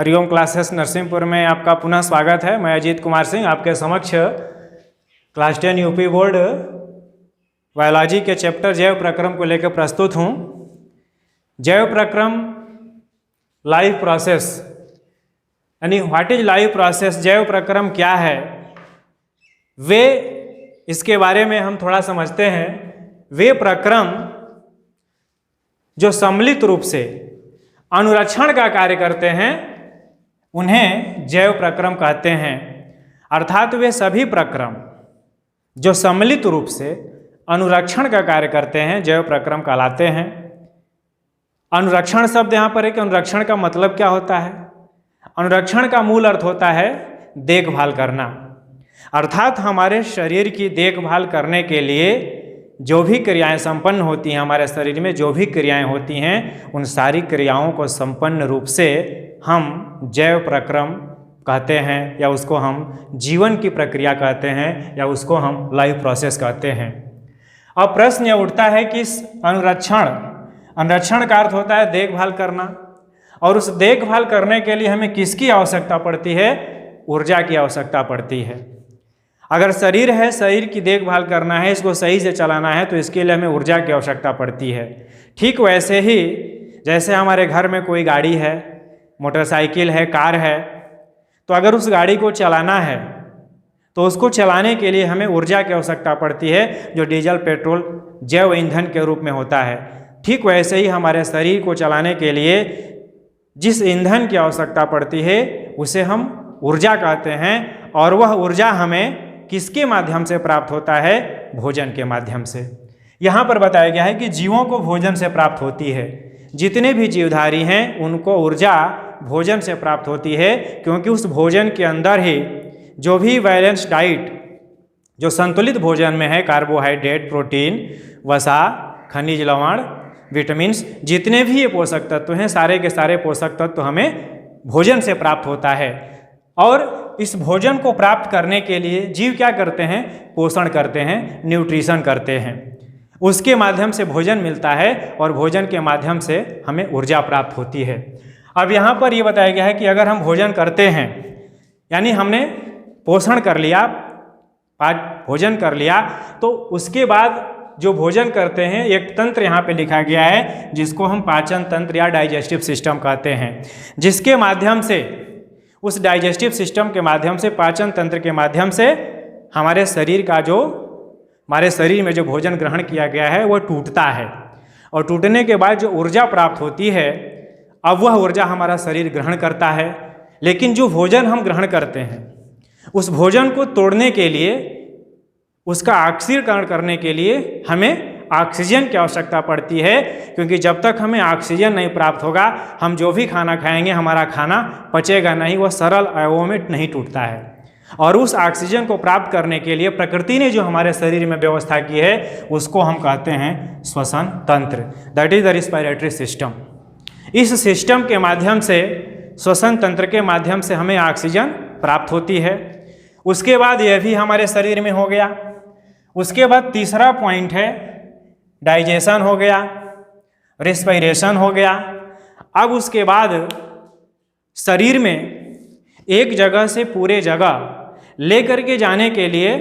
Hariom classes Narsinghpur में आपका पुनः स्वागत है। मैं अजीत कुमार सिंह आपके समक्ष क्लास 10 यूपी बोर्ड बायोलॉजी के चैप्टर जैव प्रक्रम को लेकर प्रस्तुत हूँ। जैव प्रक्रम लाइव प्रोसेस यानी व्हाट इज लाइव प्रोसेस, जैव प्रक्रम क्या है, वे इसके बारे में हम थोड़ा समझते हैं। वे प्रक्रम जो सम्मिलित रूप से अनुरक्षण का कार्य करते हैं उन्हें जैव प्रक्रम कहते हैं। अर्थात वे सभी प्रक्रम जो सम्मिलित रूप से अनुरक्षण का कार्य करते हैं जैव प्रक्रम कहलाते हैं। अनुरक्षण शब्द यहाँ पर है कि अनुरक्षण का मतलब क्या होता है। अनुरक्षण का मूल अर्थ होता है देखभाल करना, अर्थात हमारे शरीर की देखभाल करने के लिए जो भी क्रियाएं संपन्न होती हैं, हमारे शरीर में जो भी क्रियाएं होती हैं, उन सारी क्रियाओं को संपन्न रूप से हम जैव प्रक्रम कहते हैं, या उसको हम जीवन की प्रक्रिया कहते हैं, या उसको हम लाइफ प्रोसेस कहते हैं। अब प्रश्न यह उठता है कि इस अनुरक्षण का अर्थ होता है देखभाल करना, और उस देखभाल करने के लिए हमें किसकी आवश्यकता पड़ती है? ऊर्जा की आवश्यकता पड़ती है। अगर शरीर है, शरीर की देखभाल करना है, इसको सही से चलाना है, तो इसके लिए हमें ऊर्जा की आवश्यकता पड़ती है। ठीक वैसे ही जैसे हमारे घर में कोई गाड़ी है, मोटरसाइकिल है, कार है, तो अगर उस गाड़ी को चलाना है तो उसको चलाने के लिए हमें ऊर्जा की आवश्यकता पड़ती है, जो डीजल, पेट्रोल, जैव ईंधन के रूप में होता है। ठीक वैसे ही हमारे शरीर को चलाने के लिए जिस ईंधन की आवश्यकता पड़ती है उसे हम ऊर्जा कहते हैं, और वह ऊर्जा हमें किसके माध्यम से प्राप्त होता है? भोजन के माध्यम से। यहाँ पर बताया गया है कि जीवों को भोजन से प्राप्त होती है। जितने भी जीवधारी हैं उनको ऊर्जा भोजन से प्राप्त होती है, क्योंकि उस भोजन के अंदर ही जो भी बैलेंस डाइट, जो संतुलित भोजन में है, कार्बोहाइड्रेट, प्रोटीन, वसा, खनिज लवण, विटामिन्स, जितने भी ये पोषक तत्व हैं, सारे के सारे पोषक तत्व हमें भोजन से प्राप्त होता है। और इस भोजन को प्राप्त करने के लिए जीव क्या करते हैं? पोषण करते हैं, न्यूट्रिशन करते हैं। उसके माध्यम से भोजन मिलता है और भोजन के माध्यम से हमें ऊर्जा प्राप्त होती है। अब यहाँ पर ये बताया गया है कि अगर हम भोजन करते हैं, यानी हमने पोषण कर लिया, भोजन कर लिया, तो उसके बाद जो भोजन करते हैं एक तंत्र यहाँ पे लिखा गया है जिसको हम पाचन तंत्र या डाइजेस्टिव सिस्टम कहते हैं, जिसके माध्यम से, उस डाइजेस्टिव सिस्टम के माध्यम से, पाचन तंत्र के माध्यम से हमारे शरीर का जो, हमारे शरीर में जो भोजन ग्रहण किया गया है वह टूटता है, और टूटने के बाद जो ऊर्जा प्राप्त होती है, अब वह ऊर्जा हमारा शरीर ग्रहण करता है। लेकिन जो भोजन हम ग्रहण करते हैं उस भोजन को तोड़ने के लिए, उसका ऑक्सीकरण करने के लिए हमें ऑक्सीजन की आवश्यकता पड़ती है, क्योंकि जब तक हमें ऑक्सीजन नहीं प्राप्त होगा हम जो भी खाना खाएंगे हमारा खाना पचेगा नहीं, वह सरल अवयवों में नहीं टूटता है। और उस ऑक्सीजन को प्राप्त करने के लिए प्रकृति ने जो हमारे शरीर में व्यवस्था की है उसको हम कहते हैं श्वसन तंत्र, that is the respiratory system. इस सिस्टम के माध्यम से, श्वसन तंत्र के माध्यम से हमें ऑक्सीजन प्राप्त होती है। उसके बाद यह भी हमारे शरीर में हो गया। उसके बाद तीसरा पॉइंट है डाइजेशन हो गया, रेस्पिरेशन हो गया। अब उसके बाद शरीर में एक जगह से पूरे जगह लेकर के जाने के लिए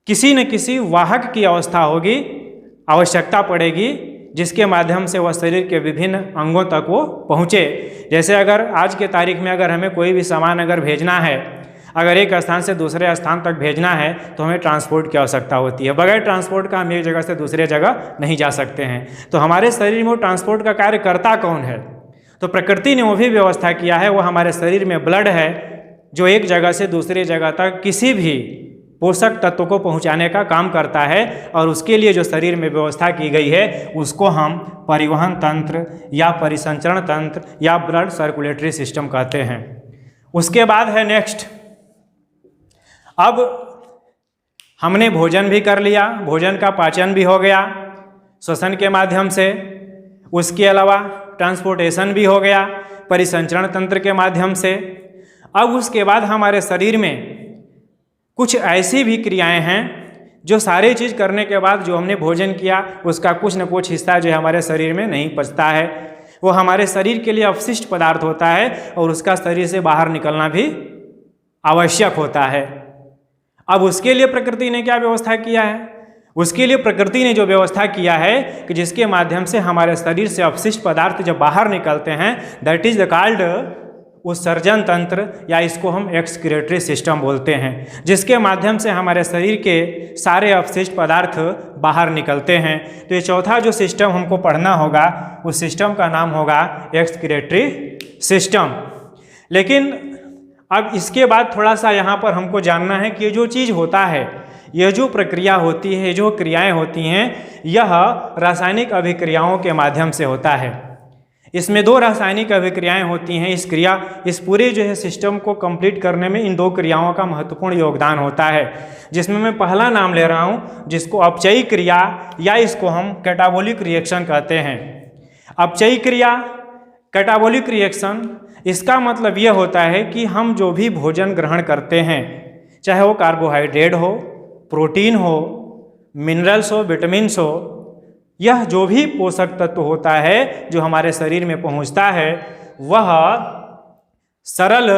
किसी न किसी वाहक की आवश्यकता पड़ेगी, जिसके माध्यम से वह शरीर के विभिन्न अंगों तक वो पहुँचे। जैसे अगर आज के तारीख में अगर हमें कोई भी सामान अगर भेजना है, अगर एक स्थान से दूसरे स्थान तक भेजना है, तो हमें ट्रांसपोर्ट की आवश्यकता होती है। बगैर ट्रांसपोर्ट का हम एक जगह से दूसरे जगह नहीं जा सकते हैं। तो हमारे शरीर में वो ट्रांसपोर्ट का कार्य करता कौन है? तो प्रकृति ने वो भी व्यवस्था किया है। वो हमारे शरीर में ब्लड है जो एक जगह से दूसरी जगह तक किसी भी पोषक तत्व को पहुंचाने का काम करता है, और उसके लिए जो शरीर में व्यवस्था की गई है उसको हम परिवहन तंत्र या परिसंचरण तंत्र या ब्लड सर्कुलेटरी सिस्टम कहते हैं। उसके बाद है नेक्स्ट, अब हमने भोजन भी कर लिया, भोजन का पाचन भी हो गया श्वसन के माध्यम से। उसके अलावा ट्रांसपोर्टेशन भी हो गया परिसंचरण तंत्र के माध्यम से। अब उसके बाद हमारे शरीर में कुछ ऐसी भी क्रियाएं हैं जो सारी चीज़ करने के बाद जो हमने भोजन किया उसका कुछ न कुछ हिस्सा जो है हमारे शरीर में नहीं पचता है। वो हमारे शरीर के लिए अपशिष्ट पदार्थ होता है और उसका शरीर से बाहर निकलना भी आवश्यक होता है। अब उसके लिए प्रकृति ने क्या व्यवस्था किया है? उसके लिए प्रकृति ने जो व्यवस्था किया है कि जिसके माध्यम से हमारे शरीर से अपशिष्ट पदार्थ जब बाहर निकलते हैं, दैट इज द कॉल्ड उत्सर्जन तंत्र, या इसको हम एक्सक्रीटरी सिस्टम बोलते हैं, जिसके माध्यम से हमारे शरीर के सारे अपशिष्ट पदार्थ बाहर निकलते हैं। तो ये चौथा जो सिस्टम हमको पढ़ना होगा उस सिस्टम का नाम होगा एक्सक्रीटरी सिस्टम। लेकिन अब इसके बाद थोड़ा सा यहाँ पर हमको जानना है कि ये जो चीज़ होता है, यह जो प्रक्रिया होती है, जो क्रियाएं होती हैं, यह रासायनिक अभिक्रियाओं के माध्यम से होता है। इसमें 2 रासायनिक अभिक्रियाएं होती हैं। इस पूरे जो है सिस्टम को कंप्लीट करने में इन 2 क्रियाओं का महत्वपूर्ण योगदान होता है, जिसमें मैं पहला नाम ले रहा हूं जिसको अपचयी क्रिया या इसको हम कैटाबोलिक रिएक्शन कहते हैं। अपचयी क्रिया, कैटाबोलिक रिएक्शन, इसका मतलब यह होता है कि हम जो भी भोजन ग्रहण करते हैं, चाहे वो कार्बोहाइड्रेट हो, प्रोटीन हो, मिनरल्स हो, विटामिन्स हो, यह जो भी पोषक तत्व होता है जो हमारे शरीर में पहुंचता है, वह सरल,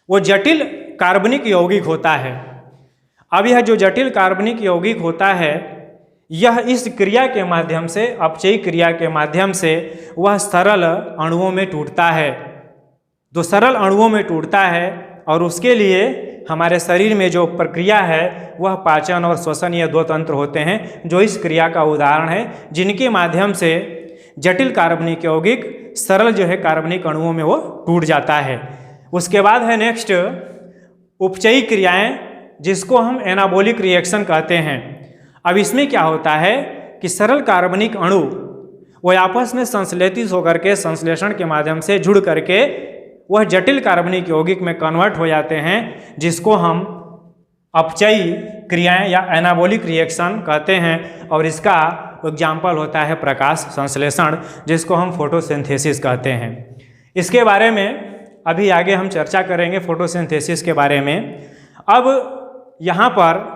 वो जटिल कार्बनिक यौगिक होता है। अब यह जो जटिल कार्बनिक यौगिक होता है, यह इस क्रिया के माध्यम से, अपचयी क्रिया के माध्यम से वह सरल अणुओं में टूटता है। तो सरल अणुओं में टूटता है और उसके लिए हमारे शरीर में जो प्रक्रिया है वह पाचन और श्वसन, ये 2 तंत्र होते हैं जो इस क्रिया का उदाहरण है, जिनके माध्यम से जटिल कार्बनिक यौगिक सरल जो है कार्बनिक अणुओं में वो टूट जाता है। उसके बाद है नेक्स्ट उपचयी क्रियाएं, जिसको हम एनाबोलिक रिएक्शन कहते हैं। अब इसमें क्या होता है कि सरल कार्बनिक अणु वो आपस में संश्लेषित होकर के, संश्लेषण के माध्यम से जुड़ करके वह जटिल कार्बनिक यौगिक में कन्वर्ट हो जाते हैं, जिसको हम अपचयी क्रियाएं या एनाबोलिक रिएक्शन कहते हैं। और इसका एग्जाम्पल होता है प्रकाश संश्लेषण, जिसको हम फोटोसिंथेसिस कहते हैं। इसके बारे में अभी आगे हम चर्चा करेंगे, फोटोसिंथेसिस के बारे में। अब यहाँ पर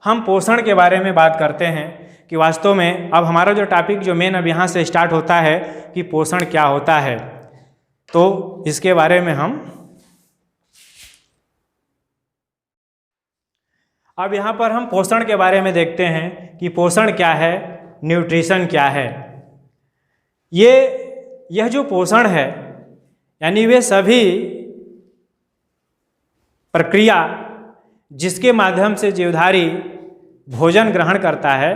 हम पोषण के बारे में बात करते हैं कि वास्तव में अब हमारा जो टॉपिक जो मेन अब यहाँ से स्टार्ट होता है कि पोषण क्या होता है, तो इसके बारे में हम अब यहाँ पर हम पोषण के बारे में देखते हैं कि पोषण क्या है, न्यूट्रिशन क्या है। यह जो पोषण है, यानी वे सभी प्रक्रिया जिसके माध्यम से जीवधारी भोजन ग्रहण करता है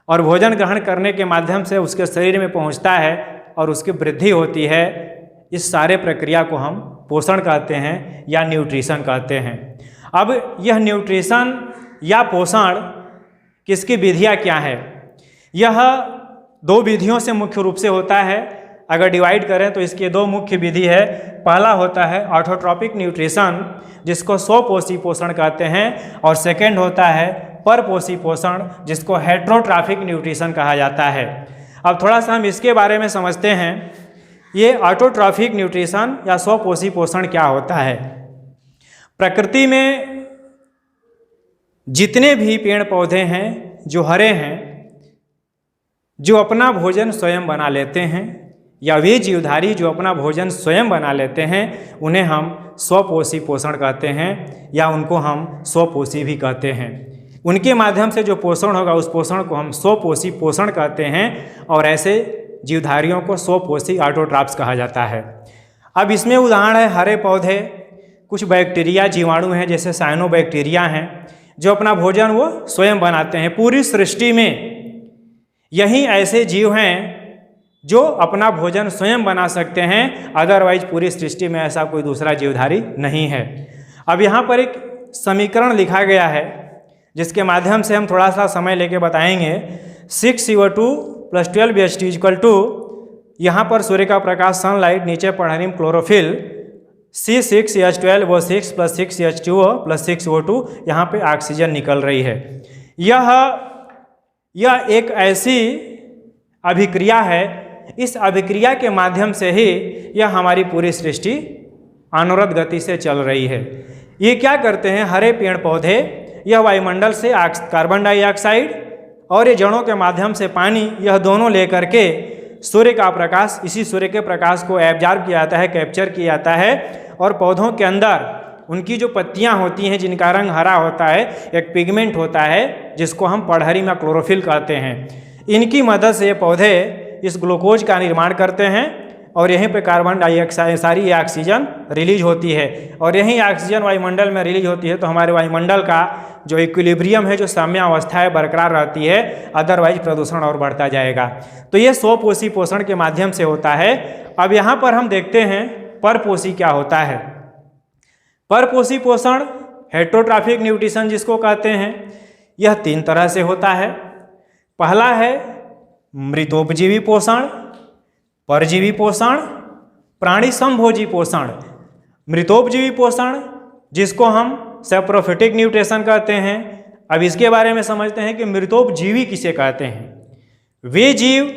और भोजन ग्रहण करने के माध्यम से उसके शरीर में पहुंचता है और उसकी वृद्धि होती है, इस सारे प्रक्रिया को हम पोषण कहते हैं या न्यूट्रिशन कहते हैं। अब यह न्यूट्रिशन या पोषण किसकी विधियाँ क्या है? यह 2 विधियों से मुख्य रूप से होता है। अगर डिवाइड करें तो इसके 2 मुख्य विधि है। पहला होता है ऑटोट्रॉपिक न्यूट्रिशन, जिसको स्वपोषी पोषण कहते हैं, और सेकेंड होता है परपोषी पोषण, जिसको हेट्रोट्रॉफिक न्यूट्रिशन कहा जाता है। अब थोड़ा सा हम इसके बारे में समझते हैं। ये ऑटोट्रॉफिक न्यूट्रिशन या स्वपोषी पोषण क्या होता है? प्रकृति में जितने भी पेड़ पौधे हैं जो हरे हैं, जो अपना भोजन स्वयं बना लेते हैं, या वे जीवधारी जो अपना भोजन स्वयं बना लेते हैं, उन्हें हम स्वपोषी पोषण कहते हैं या उनको हम स्वपोषी भी कहते हैं। उनके माध्यम से जो पोषण होगा उस पोषण को हम स्वपोषी पोषण कहते हैं, और ऐसे जीवधारियों को स्वपोषी ऑटोट्रॉफ्स कहा जाता है। अब इसमें उदाहरण है हरे पौधे, कुछ बैक्टीरिया जीवाणु हैं जैसे साइनोबैक्टीरिया हैं, जो अपना भोजन वो स्वयं बनाते हैं। पूरी सृष्टि में यही ऐसे जीव हैं जो अपना भोजन स्वयं बना सकते हैं, अदरवाइज पूरी सृष्टि में ऐसा कोई दूसरा जीवधारी नहीं है। अब यहाँ पर एक समीकरण लिखा गया है जिसके माध्यम से हम थोड़ा सा समय लेके बताएंगे। 6CO2 + 12H2 इक्वल टू, यहाँ पर सूर्य का प्रकाश सनलाइट, नीचे पढ़ा क्लोरोफिल, C6H12 वो 6 + 6H2O + 6O2, यहाँ पे ऑक्सीजन निकल रही है। यह एक ऐसी अभिक्रिया है, इस अभिक्रिया के माध्यम से ही यह हमारी पूरी सृष्टि अनवरत गति से चल रही है। ये क्या करते हैं, हरे पेड़ पौधे यह वायुमंडल से कार्बन डाइऑक्साइड और ये जड़ों के माध्यम से पानी, यह दोनों लेकर के सूर्य का प्रकाश, इसी सूर्य के प्रकाश को एब्जॉर्ब किया जाता है, कैप्चर किया जाता है और पौधों के अंदर उनकी जो पत्तियां होती हैं जिनका रंग हरा होता है, एक पिगमेंट होता है जिसको हम पढ़हरी में क्लोरोफिल कहते हैं, इनकी मदद से ये पौधे इस ग्लूकोज का निर्माण करते हैं और यहीं पे कार्बन डाइऑक्साइड सारी ऑक्सीजन रिलीज होती है और यहीं ऑक्सीजन वायुमंडल में रिलीज होती है तो हमारे वायुमंडल का जो इक्विलिब्रियम है, जो साम्यावस्था है, बरकरार रहती है, अदरवाइज प्रदूषण और बढ़ता जाएगा। तो ये स्वपोषी पोषण के माध्यम से होता है। अब यहाँ पर हम देखते हैं परपोषी क्या होता है। परपोषी पोषण हेटेरोट्रॉफिक न्यूट्रिशन जिसको कहते हैं, यह 3 तरह से होता है। पहला है मृतोपजीवी पोषण, परजीवी पोषण, प्राणी संभोजी पोषण। मृतोपजीवी पोषण जिसको हम सैप्रोफिटिक न्यूट्रिशन कहते हैं। अब इसके बारे में समझते हैं कि मृतोपजीवी किसे कहते हैं। वे जीव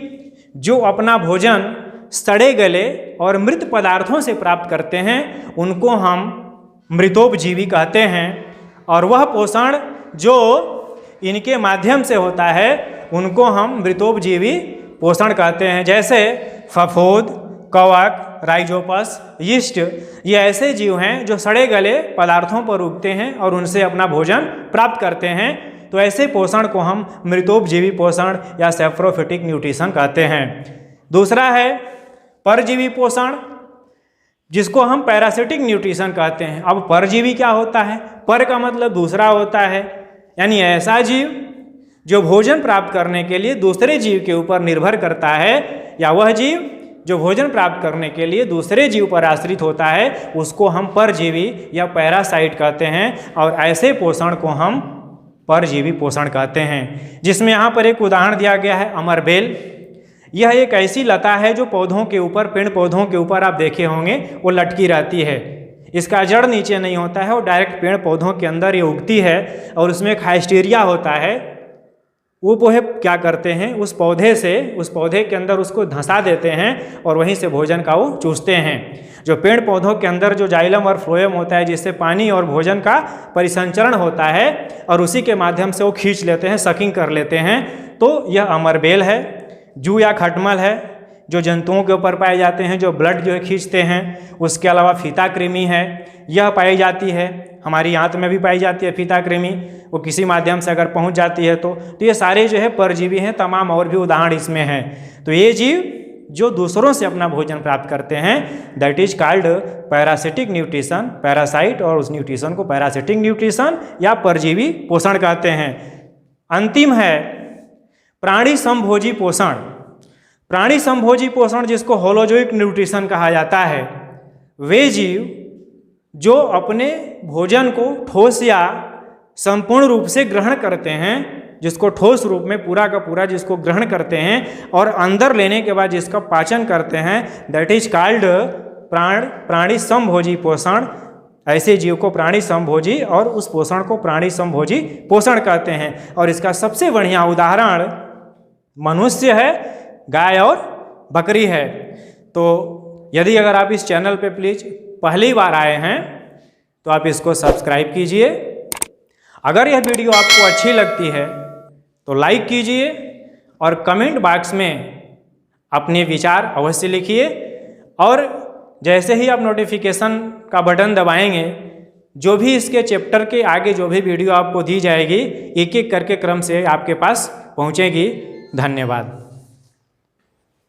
जो अपना भोजन सड़े गले और मृत पदार्थों से प्राप्त करते हैं उनको हम मृतोपजीवी कहते हैं और वह पोषण जो इनके माध्यम से होता है उनको हम मृतोपजीवी पोषण कहते हैं। जैसे फफूंद, कवक, राइजोपस, यीस्ट, ये ऐसे जीव हैं जो सड़े गले पदार्थों पर उगते हैं और उनसे अपना भोजन प्राप्त करते हैं। तो ऐसे पोषण को हम मृतोपजीवी पोषण या सैप्रोफिटिक न्यूट्रिशन कहते हैं। दूसरा है परजीवी पोषण जिसको हम पैरासिटिक न्यूट्रिशन कहते हैं। अब परजीवी क्या होता है? पर का मतलब दूसरा होता है, यानी ऐसा जीव जो भोजन प्राप्त करने के लिए दूसरे जीव के ऊपर निर्भर करता है या वह जीव जो भोजन प्राप्त करने के लिए दूसरे जीव पर आश्रित होता है उसको हम परजीवी या पैरासाइट कहते हैं और ऐसे पोषण को हम परजीवी पोषण कहते हैं। जिसमें यहाँ पर एक उदाहरण दिया गया है अमरबेल। यह एक ऐसी लता है जो पौधों के ऊपर, पेड़ पौधों के ऊपर आप देखे होंगे वो लटकी रहती है। इसका जड़ नीचे नहीं होता है, वो डायरेक्ट पेड़ पौधों के अंदर ये उगती है और उसमें एक हाइस्टीरिया होता है। वो पोहे क्या करते हैं, उस पौधे के अंदर उसको धंसा देते हैं और वहीं से भोजन का वो चूसते हैं। जो पेड़ पौधों के अंदर जो जाइलम और फ्लोएम होता है जिससे पानी और भोजन का परिसंचरण होता है और उसी के माध्यम से वो खींच लेते हैं, सकिंग कर लेते हैं। तो यह अमरबेल है। जू या खटमल है जो जंतुओं के ऊपर पाए जाते हैं, जो ब्लड जो है खींचते हैं। उसके अलावा फीता कृमि है, यह पाई जाती है, हमारी आंत में भी पाई जाती है फीता कृमि, वो किसी माध्यम से अगर पहुंच जाती है तो ये सारे जो है परजीवी हैं। तमाम और भी उदाहरण इसमें हैं। तो ये जीव जो दूसरों से अपना भोजन प्राप्त करते हैं that is called parasitic nutrition, parasite, और उस न्यूट्रिशन को पैरासिटिक न्यूट्रिशन या परजीवी पोषण कहते हैं। अंतिम है प्राणी संभोजी पोषण। प्राणी संभोजी पोषण जिसको होलोजोइक न्यूट्रिशन कहा जाता है, वे जीव जो अपने भोजन को ठोस या संपूर्ण रूप से ग्रहण करते हैं, जिसको ठोस रूप में पूरा का पूरा जिसको ग्रहण करते हैं और अंदर लेने के बाद जिसका पाचन करते हैं दैट इज कॉल्ड प्राणी संभोजी पोषण। ऐसे जीव को प्राणी संभोजी और उस पोषण को प्राणी संभोजी पोषण कहते हैं। और इसका सबसे बढ़िया उदाहरण मनुष्य है, गाय और बकरी है। तो यदि अगर आप इस चैनल पे प्लीज़ पहली बार आए हैं तो आप इसको सब्सक्राइब कीजिए। अगर यह वीडियो आपको अच्छी लगती है तो लाइक कीजिए और कमेंट बॉक्स में अपने विचार अवश्य लिखिए। और जैसे ही आप नोटिफिकेशन का बटन दबाएंगे, जो भी इसके चैप्टर के आगे जो भी वीडियो आपको दी जाएगी एक एक करके क्रम से आपके पास पहुंचेगी। धन्यवाद।